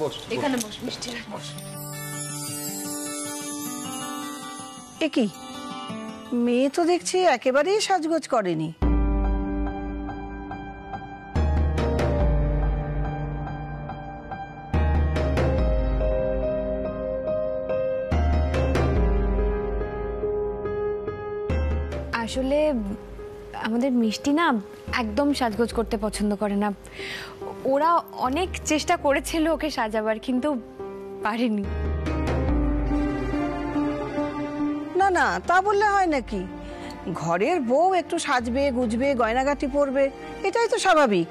বস এখানে বস মিষ্টি বস। এ কি মেয়ে তো দেখছি একেবারেই সাজগোজ করেনি। আসলে আমাদের মিষ্টি না একদম সাজগোজ করতে পছন্দ করে না। ওরা অনেক চেষ্টা করেছিল ওকে সাজাবার, কিন্তু পারেনি। না না, তা বললে হয় নাকি? ঘরের বউ একটু সাজবে গুজবে গয়নাগাটি পরবে, এটাই তো স্বাভাবিক।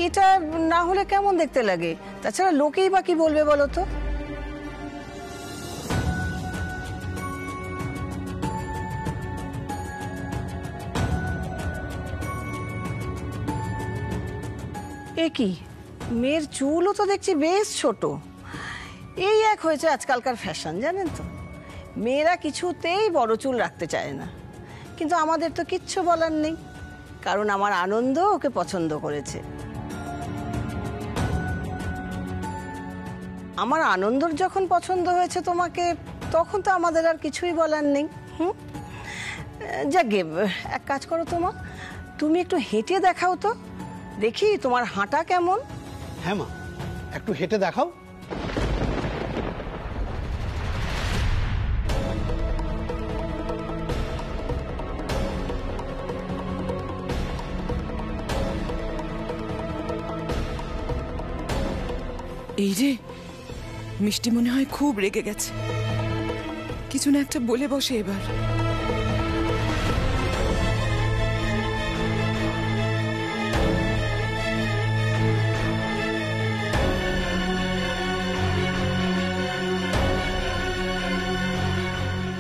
এটা না হলে কেমন দেখতে লাগে? তাছাড়া লোকেই বা কি বলবে বলো তো? এ কি মেয়ের চুলও তো দেখছি বেশ ছোট। এই এক হয়েছে আজকালকার ফ্যাশন, জানেন তো। মেয়েরা কিছুতেই বড় চুল রাখতে চায় না, কিন্তু আমাদের তো কিচ্ছু বলার নেই, কারণ আমার আনন্দ ওকে পছন্দ করেছে। আমার আনন্দর যখন পছন্দ হয়েছে তোমাকে, তখন তো আমাদের আর কিছুই বলার নেই। যাকে এক কাজ করো, তুমি একটু হেঁটে দেখাও তো, দেখি তোমার হাঁটা কেমন। হ্যাঁ মা, একটু হেঁটে দেখাও। এই রে, মিষ্টি মনে হয় খুব রেগে গেছে, কিছু না একটা বলে বসে এবার।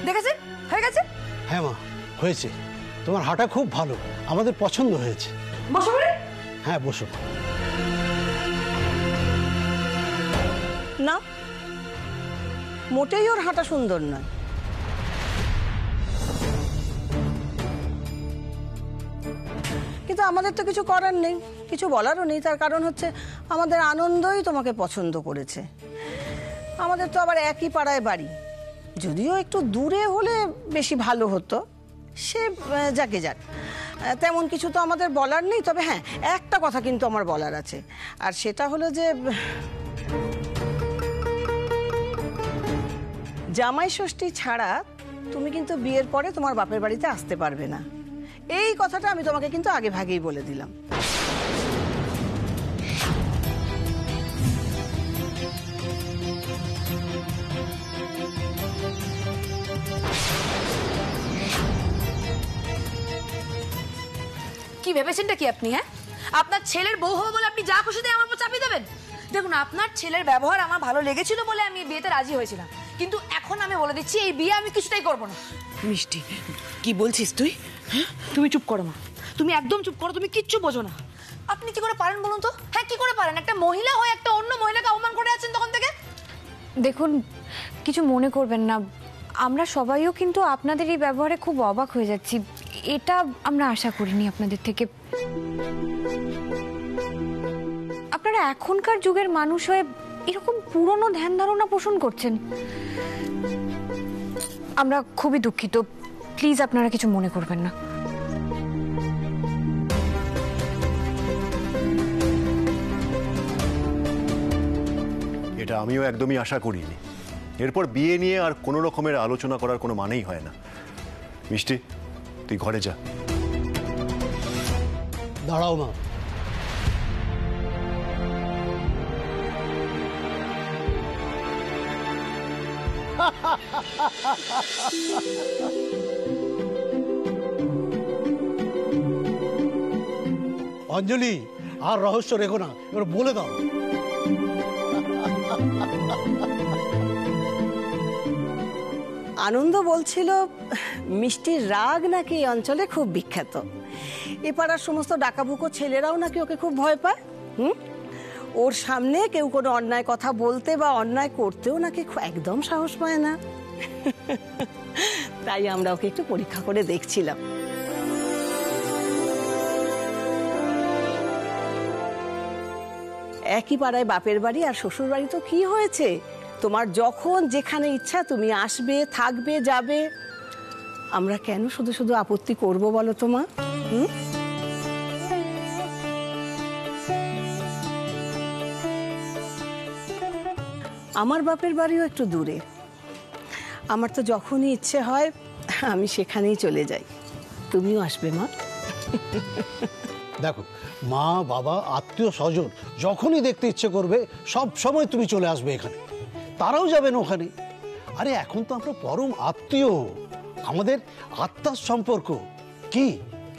দেখেছেন হয়ে গেছে? হ্যাঁ মা, হয়েছে। তোমার হাঁটা খুব ভালো, আমাদের পছন্দ হয়েছে। বসো বলে। হ্যাঁ বসো। না, মোটেই ওর হাঁটা সুন্দর নয়। কিন্তু আমাদের তো কিছু করার নেই, কিছু বলারও নেই। তার কারণ হচ্ছে আমাদের আনন্দই তোমাকে পছন্দ করেছে। আমাদের তো আবার একই পাড়ায় বাড়ি, যদিও একটু দূরে হলে বেশি ভালো হতো। সে যাকে যাক, তেমন কিছু তো আমাদের বলার নেই। তবে হ্যাঁ, একটা কথা কিন্তু আমার বলার আছে, আর সেটা হলো যে জামাই ষষ্ঠী ছাড়া তুমি কিন্তু বিয়ের পরে তোমার বাপের বাড়িতে আসতে পারবে না। এই কথাটা আমি তোমাকে কিন্তু আগে ভাগেই বলে দিলাম। কি ভেবেছেনটা কি আপনি? হ্যাঁ, আপনার ছেলের বউ হবো বলে আপনি যা খুশি দিয়ে আমার উপর চাপিয়ে দেবেন? দেখুন, আপনার ছেলের ব্যবহার আমার ভালো লেগেছিল বলে আমি বিয়েতে রাজি হয়েছিলাম, কিন্তু এখন আমি বলে দিচ্ছি এই বিয়ে আমি কিছুতেই করবো না। মিষ্টি, কি বলছিস তুই? তুমি চুপ করো মা, তুমি একদম চুপ করো, তুমি কিচ্ছু বোঝো না। আপনি কি করে পারেন বলুন তো? হ্যাঁ, কি করে পারেন? একটা মহিলা হয়ে একটা অন্য মহিলাকে অপমান করে আছেন তখন থেকে। দেখুন, কিছু মনে করবেন না, আমরা সবাইও কিন্তু আপনাদের এই ব্যবহারে খুব অবাক হয়ে যাচ্ছি। এটা আমরা আশা করিনি আপনাদের থেকে। আপনারা এখনকার যুগের মানুষ হয়ে এরকম পুরনো ধ্যান ধারণা পোষণ করছেন। আমরা খুবই দুঃখিত, প্লিজ আপনারা কিছু মনে করবেন না। এটা আমিও একদমই আশা করিনি। এরপর বিয়ে নিয়ে আর কোনো রকমের আলোচনা করার কোনো মানেই হয় না। মিষ্টি, তুই ঘরে যা। দাঁড়াও মা। অঞ্জলি, আর রহস্য রেখো না, এবার বলে দাও। আনন্দ বলছিল মিষ্টির রাগ নাকি এই অঞ্চলে খুব বিখ্যাত। এ পাড়ার সমস্ত ডাকাবুকো ছেলেরাও নাকি ওকে খুব ভয় পায়। ওর সামনে কেউ কোনো অন্যায় কথা বলতে বা অন্যায় করতেও নাকি একদম সাহস পায় না। তাই আমরা ওকে একটু পরীক্ষা করে দেখছিলাম। একই পাড়ায় বাপের বাড়ি আর শ্বশুর বাড়ি, তো কি হয়েছে? তোমার যখন যেখানে ইচ্ছা তুমি আসবে, থাকবে, যাবে। আমরা কেন শুধু শুধু আপত্তি করব বলো তো মা? আমার বাপের বাড়িও একটু দূরে। আমার তো যখনই ইচ্ছে হয় আমি সেখানেই চলে যাই। তুমিও আসবে মা? দেখো, মা বাবা আত্মীয় স্বজন যখনই দেখতে ইচ্ছে করবে সব সময় তুমি চলে আসবে এখানে, তারাও যাবেন ওখানে। আরে এখন তো আমরা পরম আত্মীয়, আমাদের আত্মার সম্পর্ক, কি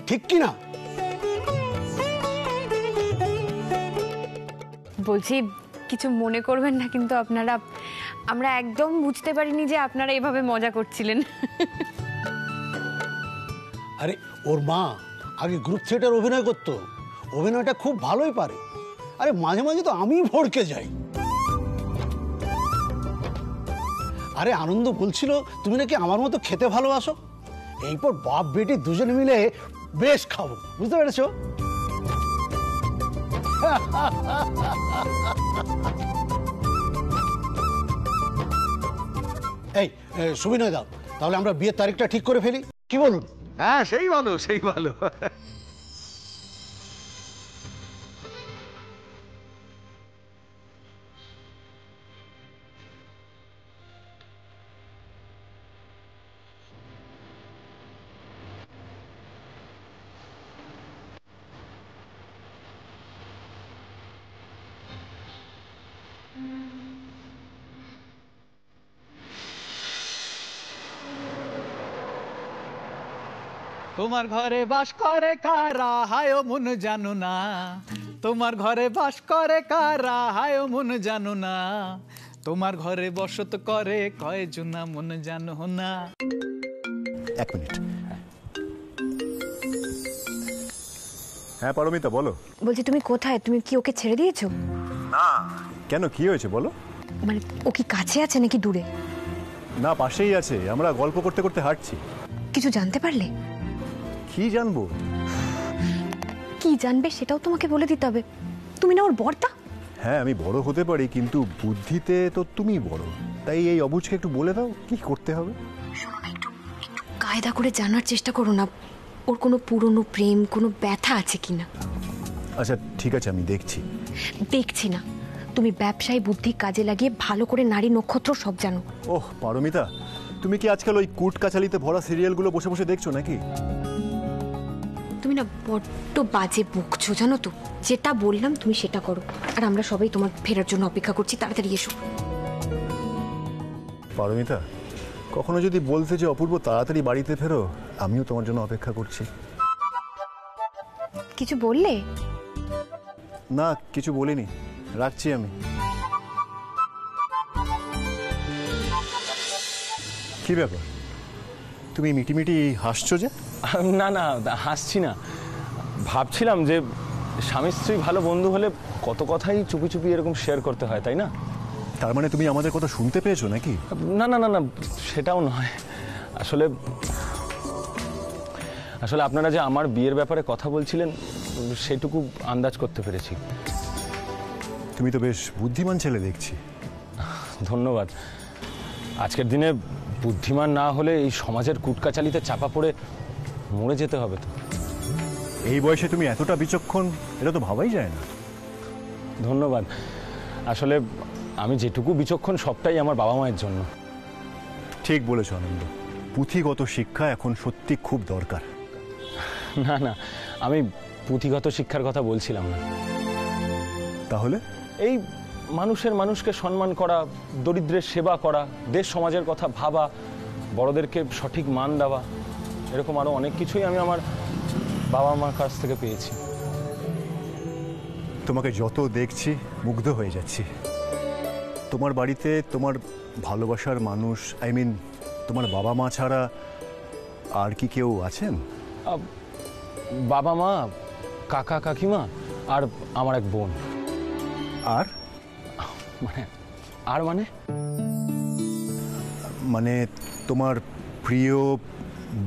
ঠিক কি না? বলছি, কিছু মনে করবেন না কিন্তু আপনারা, আমরা একদম বুঝতে পারিনি যে আপনারা এভাবে মজা করছিলেন। আরে ওর মা আগে গ্রুপ থিয়েটার অভিনয় করতো, অভিনয়টা খুব ভালোই পারে। আরে মাঝে মাঝে তো আমি ভড়কে যাই। আরে আনন্দ বলছিল তুমি নাকি আমার মতো খেতে ভালোবাসো, এরপর বাপ বেটি দুজনে মিলে বেশ খাবো, বুঝতে পেরেছো? এই সুবিনয় দাও, তাহলে আমরা বিয়ের তারিখটা ঠিক করে ফেলি, কি বলুন? হ্যাঁ, সেই ভালো, সেই ভালো। তোমার ঘরে বাস করে কারা, হায় মন জানো না। তোমার ঘরে বাস করে কারা, হায় মন জানো না। তোমার ঘরে বসত করে কয়জনা, মন জানো না। এক মিনিট। হ্যাঁ পারমিতা, বলো। বলছি, তুমি কোথায়? তুমি কি ওকে ছেড়ে দিয়েছো? না। কেন, কি হয়েছে বলো? মানে ও কি কাছে আছে নাকি দূরে? না, পাশেই আছে, আমরা গল্প করতে করতে হাঁটছি। কিছু জানতে পারলে? কি জানবো? কি জানবে সেটাও তোমাকে বলে দিতে হবে। তুমি না ওর বড়দা? হ্যাঁ, আমি বড় হতে পারি, কিন্তু বুদ্ধিতে তো তুমি বড়। তাই এই অবুঝকে একটু বলে দাও কি করতে হবে। কায়দা করে জানার চেষ্টা করো না, ওর কোনো পুরনো প্রেম, কোনো ব্যথা আছে কিনা। আচ্ছা ঠিক আছে, আমি দেখছি। দেখছি না, তুমি ব্যবসায়ী বুদ্ধি কাজে লাগিয়ে ভালো করে নারী নক্ষত্র সব জানো। ওহ পারমিতা, তুমি কি আজকাল ওই কুট কাচালিতে ভরা সিরিয়ালগুলো বসে বসে দেখছো নাকি? তুমি না বড্ড বাজে বকছো জানো তো। যেটা বললাম তুমি সেটা করো, আর আমরা সবাই তোমার ফেরার জন্য অপেক্ষা করছি, তাড়াতাড়ি এসো। পারমিতা, কখনো যদি বলতে যে অপূর্ব তাড়াতাড়ি বাড়িতে ফেরো, আমিও তোমার জন্য অপেক্ষা করছি। কিছু বললে? না, কিছু বলিনি, রাখছি আমি। কি ব্যাপার, তুমি মিটিমিটি হাসছো যে? না না, হাসছি না, ভাবছিলাম যে স্বামী স্ত্রী ভালো বন্ধু হলে কত কথাই চুপি চুপি এরকম শেয়ার করতে হয়, তাই না? তার মানে তুমি আমাদের কথা শুনতে পেয়েছো নাকি? না না না না, সেটাও নয়। আসলে আসলে আপনারা যে আমার বিয়ের ব্যাপারে কথা বলছিলেন সেটুকু আন্দাজ করতে পেরেছি। তুমি তো বেশ বুদ্ধিমান ছেলে দেখছি। ধন্যবাদ। আজকের দিনে বুদ্ধিমান না হলে এই সমাজের কুটকাচালিতে চাপা পড়ে মরে যেতে হবে তো। এই বয়সে তুমি এতটা বিচক্ষণ, এটা তো ভাবাই যায় না। ধন্যবাদ। আসলে আমি যেটুকু বিচক্ষণ সবটাই আমার বাবা মায়ের জন্য। ঠিক বলেছ আনন্দ, পুঁথিগত শিক্ষা এখন সত্যি খুব দরকার। না না, আমি পুঁথিগত শিক্ষার কথা বলছিলাম না। তাহলে? এই মানুষকে সম্মান করা, দরিদ্রের সেবা করা, দেশ সমাজের কথা ভাবা, বড়দেরকে সঠিক মান দেওয়া, এরকম আরো অনেক কিছুই আমি আমার বাবা মার কাছ থেকে পেয়েছি। তোমাকে যত দেখছি মুগ্ধ হয়ে যাচ্ছি। তোমার বাড়িতে তোমার ভালোবাসার মানুষ, আই মিন তোমার বাবা মা ছাড়া আর কি কেউ আছেন? বাবা মা, কাকা কাকিমা আর আমার এক বোন। আর মানে তোমার প্রিয়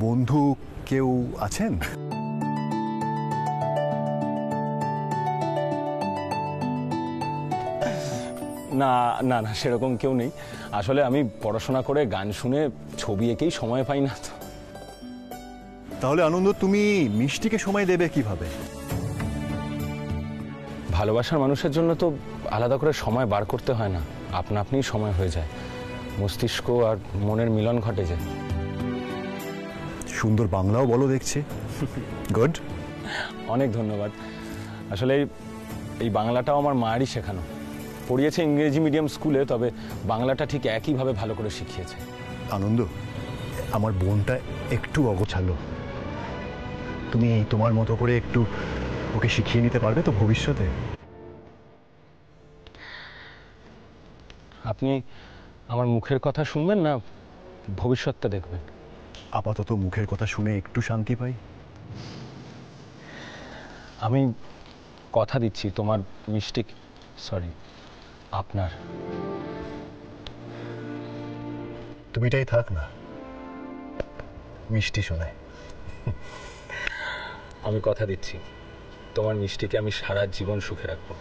বন্ধু কেউ আছেন? না না না, সেরকম কেউ নেই। আসলে আমি পড়াশোনা করে গান শুনে ছবি এঁকেই সময় পাই না তো। তাহলে আনন্দ, তুমি মিষ্টিকে সময় দেবে কিভাবে? ভালোবাসার মানুষের জন্য তো আলাদা করে সময় বার করতে হয় না, আপনা আপনিই সময় হয়ে যায়, মস্তিষ্ক আর মনের মিলন ঘটে যায়। সুন্দর বাংলাও বলো দেখছি। গুড, অনেক ধন্যবাদ। আসলে এই বাংলাটাও আমার মায়েরই শেখানো। পড়িয়েছে ইংরেজি মিডিয়াম স্কুলে, তবে বাংলাটা ঠিক একইভাবে ভালো করে শিখিয়েছে। আনন্দ, আমার বোনটা একটু অগোছালো, তুমি তোমার মতো করে একটু ওকে শিখিয়ে নিতে পারবে তো ভবিষ্যতে? আপনি আমার মুখের কথা শুনবেন না ভবিষ্যৎটা দেখবেন? আপাতত মুখের কথা শুনে একটু শান্তি পাই। আমি কথা দিচ্ছি তোমার মিষ্টি, সরি আপনার, তুমি এটাই থাক না, মিষ্টি শোনায়। আমি কথা দিচ্ছি তোমার মিষ্টিকে আমি সারা জীবন সুখে রাখবো।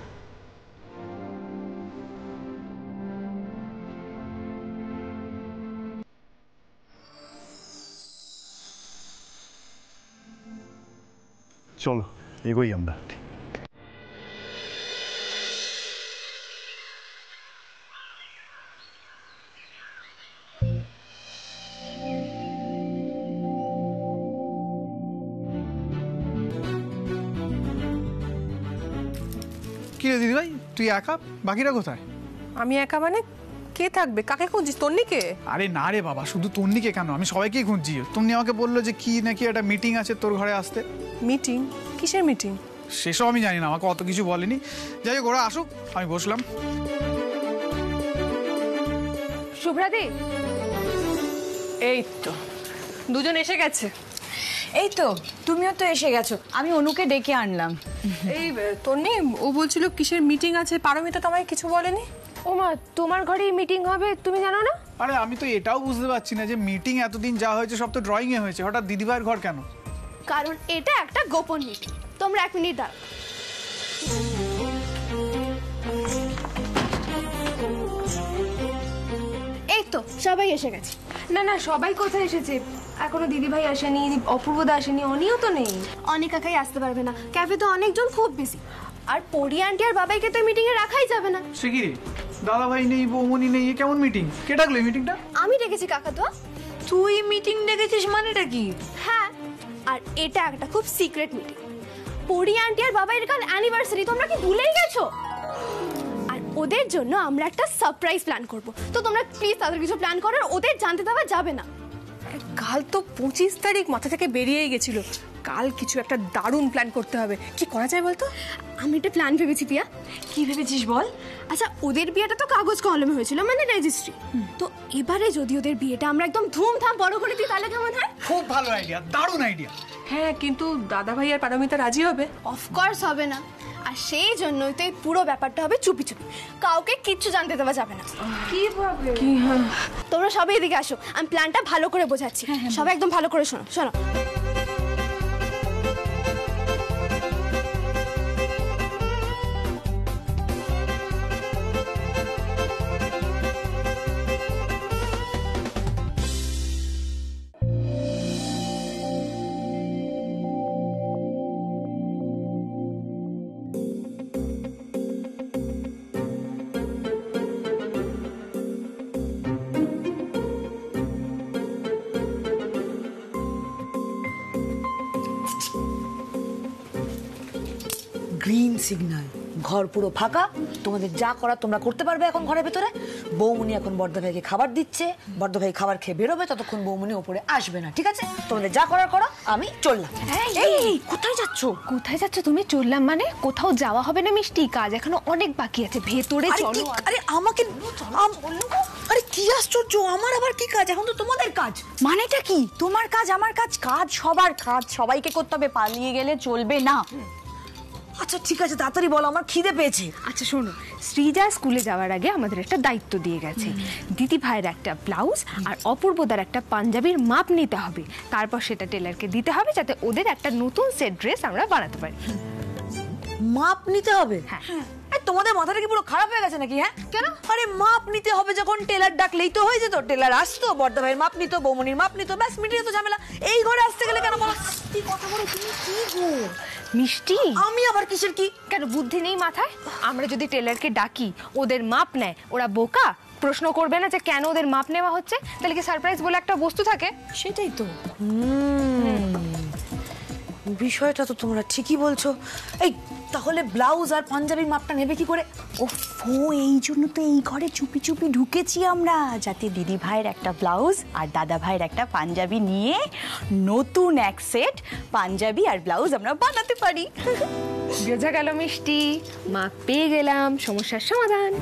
চলো এগোই আমরা। কি রে দিদিভাই, তুই একা? বাকিরা কোথায়? আমি একা মানে? কে থাকবে? কাকে খুঁজছিস? তন্নিকে? আরে না রে বাবা, শুধু তন্নিকে কেন, আমি সবাইকেই খুঁজছি। তন্নি আমাকে বললো যে কি নাকি একটা মিটিং আছে তোর ঘরে আসতে। মিটিং? কিসের মিটিং? সেসব আমি জানি না, আমাকে অত কিছু বলেনি। যাই হোক, ওরা আসুক, আমি বসলাম। শুভ্রাদি, এই তো দুজন এসে গেছে। এই তো তুমিও তো এসে গেছো, আমি অনুকে ডেকে আনলাম। এই তন্নি, ও বলছিল কিসের মিটিং আছে, পারমিতা তো আমায় কিছু বলেনি। ওমা, তোমার ঘরেই মিটিং হবে, তুমি জানো না? আরে আমি তো এটাও বুঝতে পারছি না যে মিটিং এতদিন যা হয়েছে সব তো ড্রয়িং এ হয়েছে, হঠাৎ দিদিভাইয়ের ঘর কেন? কারণ এটা একটা গোপন মিটিং। তোমরা 1 মিনিট দাঁড়াও। এই তো সবাই এসে গেছে। না না, সবাই কোথায় এসেছে? এখনো দিদিভাই আসেনি, অপূর্বদা আসেনি, অনিও তো নেই। অনেক একাই আসতে পারবে না, ক্যাফে তো অনেকজন খুব বেশি। আর পরি আন্টি আর বাবাইকে তো মিটিং এ রাখাই যাবে না। সে কি রে, দাদাভাই নেই, বৌমনি নেই, কেমন মিটিং? কে ডাকলো এই মিটিংটা? আমি ডেকেছি কাকাতুয়া। তুই মিটিং ডেকেছিস মানেটা কি? হ্যাঁ, আর এটা একটা খুব সিক্রেট মিটিং। পরি আন্টি আর বাবাইয়ের কাল অ্যানিভার্সারি, তোমরা কি ভুলেই গেছো? আর ওদের জন্য আমরা একটা সারপ্রাইজ প্ল্যান করব। তো তোমরা প্লিজ তাদের কিছু প্ল্যান করো, আর ওদের জানতে দেওয়া যাবে না। কাল তো 25 তারিখ মাথা থেকে বেরিয়েই গেছিল। কাল কিছু একটা দারুণ প্ল্যান করতে হবে। কি করা যায় বলতো? আমি একটা প্ল্যান ভেবেছি পিয়া। কি ভেবেছিস বল? আচ্ছা, ওদের বিয়েটা তো কাগজ কলমে হয়েছিল, মানে রেজিস্ট্রি। তো এবারে যদি ওদের বিয়েটা আমরা একদম ধুমধাম বড় করে দিই, তাহলে কেমন হয়? খুব ভালো আইডিয়া, দারুণ আইডিয়া। হ্যাঁ, কিন্তু দাদা ভাই আর পারমিতা রাজি হবে? অফকোর্স হবে না। আর সেই জন্যই তো এই পুরো ব্যাপারটা হবে চুপি চুপি, কাউকে কিচ্ছু জানতে দেওয়া যাবে না। কিভাবে? কি? হ্যাঁ, তোমরা সবাই এদিকে আসো, আমি প্ল্যানটা ভালো করে বোঝাচ্ছি। সবাই একদম ভালো করে শোনো শোনো। গ্রিন সিগন্যাল, ঘর পুরো ফাঁকা, তোমাদের যা করার তোমরা করতে পারবে এখন ঘরের ভেতরে। বৌমনি এখন বর্দা ভাইকে খাবার দিচ্ছে, বর্দা ভাই খাবার খেয়ে বেরোবে, ততক্ষণ বৌমনি ওপরে আসবে না, ঠিক আছে? তোমাদের যা করার করো, আমি চললাম। এই কোথায় যাচ্ছ? কোথায় যাচ্ছ তুমি? চললাম মানে? কোথাও যাওয়া হবে না মিষ্টি, কাজ এখনো অনেক বাকি আছে, ভেতরে চলো। আরে আমাকে, আরে কি আশ্চর্য, আমার আবার কি কাজ? এখন তো তোমাদের কাজ। মানেটা কি? তোমার কাজ আমার কাজ, কাজ সবার কাজ, সবাইকে করতে হবে, পালিয়ে গেলে চলবে না। আচ্ছা ঠিক আছে, তাড়াতাড়ি বলো, আমার খিদে পেয়েছে। আচ্ছা শোনো, শ্রীজা স্কুলে যাওয়ার আগে আমাদের একটা দায়িত্ব দিয়ে গেছে। দিদি ভাইয়ের একটা ব্লাউজ আর অপূর্বদার একটা পাঞ্জাবির মাপ নিতে হবে, তারপর সেটা টেলারকে দিতে হবে, যাতে ওদের একটা নতুন সেট ড্রেস আমরা বানাতে পারি। মাপ নিতে হবে? হ্যাঁ। তোমাদের মাথাটা কি পুরো খারাপ হয়ে গেছে নাকি? হ্যাঁ কেন? আরে মাপ নিতে হবে যখন, টেলার ডাকলেই তো হয়ে যেত। টেলার আসতো, বড়দা ভাইয়ের মাপ নিত, বৌমনির মাপ নিত, ব্যাস মিটিয়ে তো ঝামেলা। এই ঘরে আসতে গেলে কেন বলো? কি কথা বলো তুমি? কি গো মিষ্টি, আমি আবার কিসের কি? কেন বুদ্ধি নেই মাথায়? আমরা যদি টেলারকে ডাকি, ওদের মাপ নেয়, ওরা বোকা, প্রশ্ন করবে না যে কেন ওদের মাপ নেওয়া হচ্ছে? তাহলে কি সারপ্রাইজ বলে একটা বস্তু থাকে? সেটাই তো। বিষয়টা তো তোমরা ঠিকই বলছো। এই তাহলে ব্লাউজ আর পাঞ্জাবির মাপটা নেবে কি করে? ওফো, এই জন্য তো এই ঘরে চুপি চুপি ঢুকেছি আমরা, যাতে দিদি ভাইয়ের একটা ব্লাউজ আর দাদা ভাইয়ের একটা পাঞ্জাবি নিয়ে নতুন এক সেট পাঞ্জাবি আর ব্লাউজ আমরা বানাতে পারি। বোঝা গেল মিষ্টি, মাপ পেয়ে গেলাম, সমস্যার সমাধান।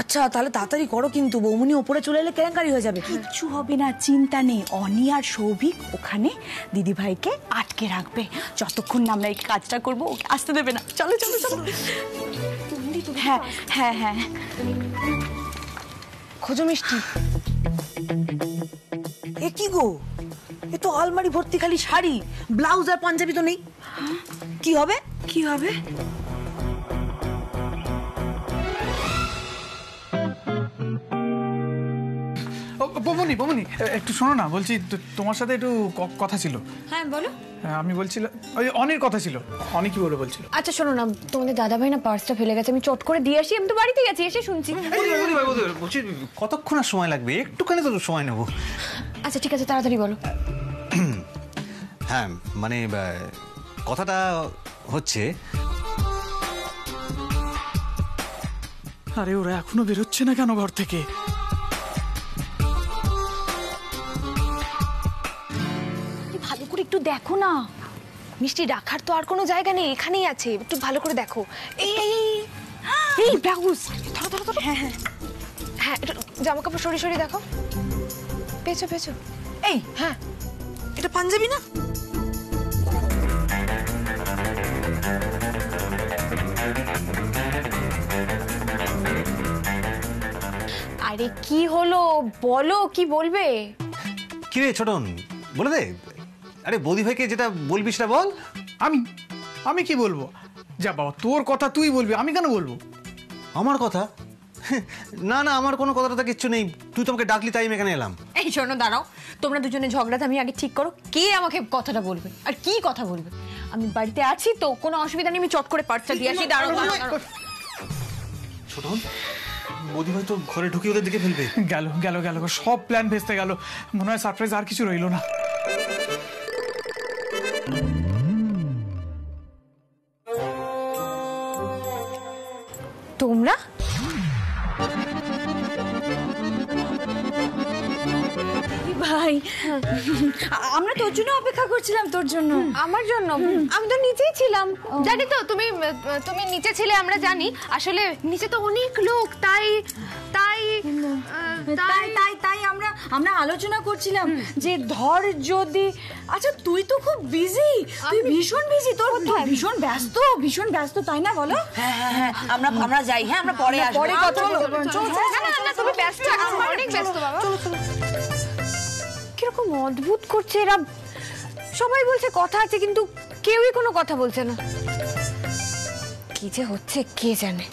আচ্ছা তাহলে তাড়াতাড়ি করো, কিন্তু বৌমনি ওপরে চলে এলে কেলেঙ্কারি হয়ে যাবে। কিচ্ছু হবে না, চিন্তা নেই। অনি আর সৌভিক ওখানে দিদি ভাইকে আটকে রাখবে, যতক্ষণ না আমরা এই কাজটা করবো ওকে আসতে দেবে না। চলো চলো চলো। হ্যাঁ হ্যাঁ হ্যাঁ, খোঁজো মিষ্টি। এ কি গো, এ তো আলমারি ভর্তি খালি শাড়ি, ব্লাউজ আর পাঞ্জাবি তো নেই। কি হবে? কি হবে? বমনি বমনি, একটু শোনো না, বলছি তোমার সাথে একটু কথা ছিল। হ্যাঁ বলো। আমি বলছিলাম ওই অনির কথা ছিল। অনি কি বলে বলছিল? আচ্ছা শোনো না, তোমাদের দাদা ভাই না পার্সটা ফেলে গেছে, আমি চট করে দিয়ে আসি। আমি তো বাড়িতে গেছি, এসে শুনছি। বলছি কতক্ষণ আর সময় লাগবে? একটুখানি তো সময় নেবো। আচ্ছা ঠিক আছে, তাড়াতাড়ি বলো। হ্যাঁ মানে কথাটা হচ্ছে, আরে ওরা এখনো বেরোচ্ছে না কেন ঘর থেকে? ভালো করে একটু দেখো না মিষ্টি, রাখার তো আর কোনো জায়গা নেই, এখানেই আছে, একটু ভালো করে দেখো। এই এই এই ব্লাউজ ধরো ধরো ধরো। হ্যাঁ হ্যাঁ হ্যাঁ, একটু জামা কাপড় সরি সরি দেখো, পেছো পেছো। এই হ্যাঁ, এটা পাঞ্জাবি না? আরে কি হলো বলো, কি বলবে? কি রে ছোটন, বলে দে। আরে বৌদি ভাইকে যেটা বলবি সেটা বল। আমি কি বলবো? যা বাবা, তোর কথা তুই বলবি, আমি কেন বলবো? আমার কথা? না না, আমার কোনো কথাটা কিচ্ছু নেই। তুই তো আমাকে ডাকলি তাই আমি এখানে এলাম। এই শোনো, দাঁড়াও, তোমরা দুজনে ঝগড়াতে আমি আগে ঠিক করো, কে আমাকে কথাটা বলবে আর কি কথা বলবে। আমি বাড়িতে আছি তো, কোনো অসুবিধা নেই, আমি চট করে পার্টটা দিয়ে আসি। দাঁড়াও দাঁড়াও। ছোটন, বৌদি ভাই তো ঘরে ঢুকে ওদের দিকে ফেলবে। গেল গেল গেল, সব প্ল্যান ভেস্তে গেল। মনে হয় সারপ্রাইজ আর কিছু রইলো না। তোমরা ভাই আমরা তোর জন্য অপেক্ষা করছিলাম, তোর জন্য। আমার জন্য? আমি তো নিচেই ছিলাম। জানি তো তুমি তুমি নিচে ছিলে, আমরা জানি। আসলে নিচে তো অনেক লোক, তাই তাই তাই তাই তাই আমরা আলোচনা করছিলাম যে ধর যদি, আচ্ছা তুই তো খুব বিজি, তুই ভীষণ বিজি, তোর ভীষণ ব্যস্ত তাই না বলো? হ্যাঁ হ্যাঁ হ্যাঁ, আমরা যাই। হ্যাঁ আমরা পরে আসবো। পরে কথা বলবো। না না না, তুমি ব্যস্ত, অনেক ব্যস্ত বাবা। চলো চলো। কিরকম অদ্ভুত করছে এরা, সবাই বলছে কথা আছে কিন্তু কেউই কোনো কথা বলছে না। কি যে হচ্ছে কে জানে।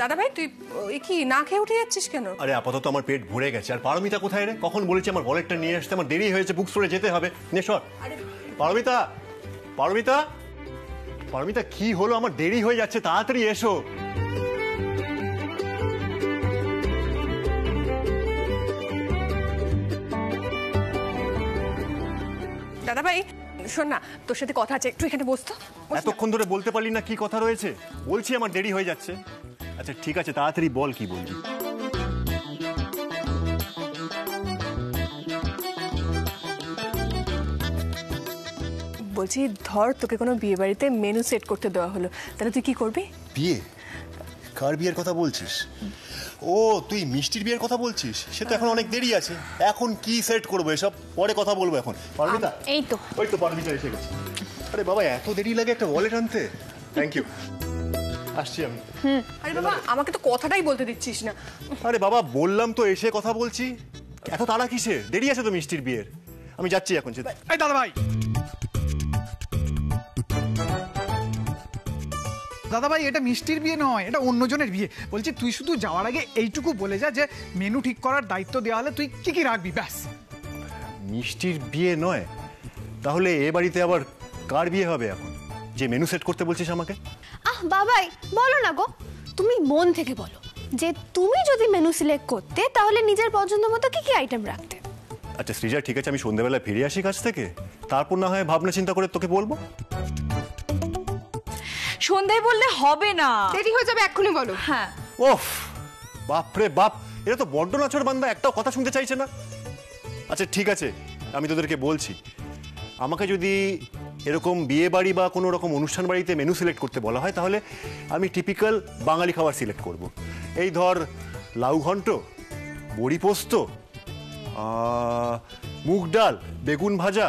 দাদা ভাই তুই কি না খেয়ে উঠে যাচ্ছিস কেন? আরে আপাতত আমার পেট ভরে গেছে। আর পারমিতা কোথায় রে? কখন বলেছি আমার ওয়ালেটটা নিয়ে আসতে, আমার দেরি হয়েছে, বুক স্টোরে যেতে হবে। নে সর। পারমিতা, পারমিতা, পারমিতা কি হলো? আমার দেরি হয়ে যাচ্ছে, তাড়াতাড়ি এসো। দাদা ভাই শোন না, তোর সাথে কথা আছে, একটু এখানে বসতো। এতক্ষণ ধরে বলতে পারলি না কি কথা রয়েছে? বলছি আমার দেরি হয়ে যাচ্ছে। আচ্ছা ঠিক আছে, তাড়াতাড়ি বল কি বলছি। বলছি ধর তোকে কোনো বিয়ে বাড়িতে মেনু সেট করতে দেওয়া হলো, তাহলে তুই কি করবি? বিয়ে? কার বিয়ের কথা বলছিস? ও তুই মিষ্টির বিয়ের কথা বলছিস? সে তো এখন অনেক দেরি আছে, এখন কি সেট করবো এসব পরে কথা বলবো। এখন পারমিতা, এই তো ওই তো পারমিতা এসে গেছে। আরে বাবা এত দেরি লাগে একটা ওয়ালেট আনতে? থ্যাংক ইউ, আসছি আমি। আরে বাবা আমাকে তো কথাটাই বলতে দিচ্ছিস না। আরে বাবা বললাম তো এসে কথা বলছি, এত তাড়া কিসের? দেরি আছে তো মিষ্টির বিয়ের। আমি যাচ্ছি এখন যেতে। এই দাদা ভাই, দাদা ভাই, এটা মিষ্টির বিয়ে নয়, এটা অন্যজনের বিয়ে। বলছি তুই শুধু যাওয়ার আগে এইটুকু বলে যা যে মেনু ঠিক করার দায়িত্ব দেওয়া হলে তুই কি কি রাখবি, ব্যাস। মিষ্টির বিয়ে নয়, তাহলে এ বাড়িতে আবার কার বিয়ে হবে এখন, যে মেনু সেট করতে বলছিস আমাকে? বাবাই বলো না গো, তুমি মন থেকে বলো যে তুমি যদি মেনু সিলেক্ট করতে তাহলে নিজের পছন্দ মতো কি কি আইটেম রাখতে। আচ্ছা শ্রীজা, ঠিক আছে, আমি সন্ধ্যাবেলায় ফিরে আসি কাছ থেকে, তারপর না হয় ভাবনা চিন্তা করে তোকে বলবো। সন্ধ্যায় বললে হবে না, দেরি হয়ে যাবে, এক্ষুনি বলো। হ্যাঁ। ওফ, বাপরে বাপ, এটা তো বড্ড নাচর বান্দা, একটাও কথা শুনতে চাইছে না। আচ্ছা ঠিক আছে, আমি তোদেরকে বলছি, আমাকে যদি এরকম বিয়ে বাড়ি বা কোনো রকম অনুষ্ঠান বাড়িতে মেনু সিলেক্ট করতে বলা হয়, তাহলে আমি টিপিক্যাল বাঙালি খাবার সিলেক্ট করব। এই ধর লাউ ঘন্ট, বড়ি পোস্ত, মুগ ডাল, বেগুন ভাজা,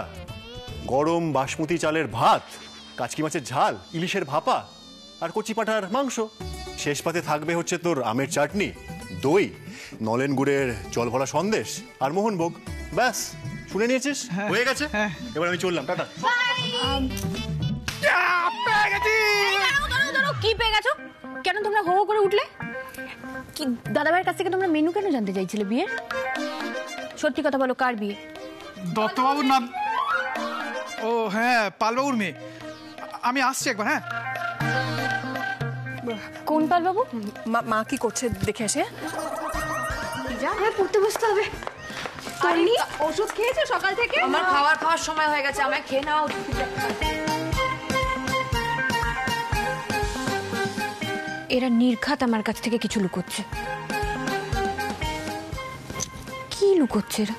গরম বাসমতি চালের ভাত, কাচকি মাছের ঝাল, ইলিশের ভাপা আর কচি পাঁঠার মাংস। শেষ পাতে থাকবে হচ্ছে তোর আমের চাটনি, দই, নলেন গুড়ের জল ভরা সন্দেশ আর মোহনভোগ। ব্যাস, শুনে নিয়েছিস? হয়ে গেছে, এবার আমি চললাম, টাটা। কি পেয়ে গেছো? কেন তোমরা হো করে উঠলে? কি দাদাভাইয়ের কাছ থেকে তোমরা মেনু কেন জানতে চাইছিলে বিয়ের? সত্যি কথা বলো, কার বিয়ে? দত্তবাবুর নাম। ও হ্যাঁ, পালবাবুর মেয়ে। আমি আসছি একবার। হ্যাঁ, কোন পালবাবু? মা কি করছে দেখে আসে। পড়তে বসতে হবে। ওষুধ খেয়েছো সকাল থেকে? আমার খাওয়ার সময় হয়ে গেছে, আমায় খেয়ে নেওয়া উচিত। এরা নির্ঘাত আমার কাছ থেকে কিছু লুকোচ্ছে। কি লুকোচ্ছে এরা?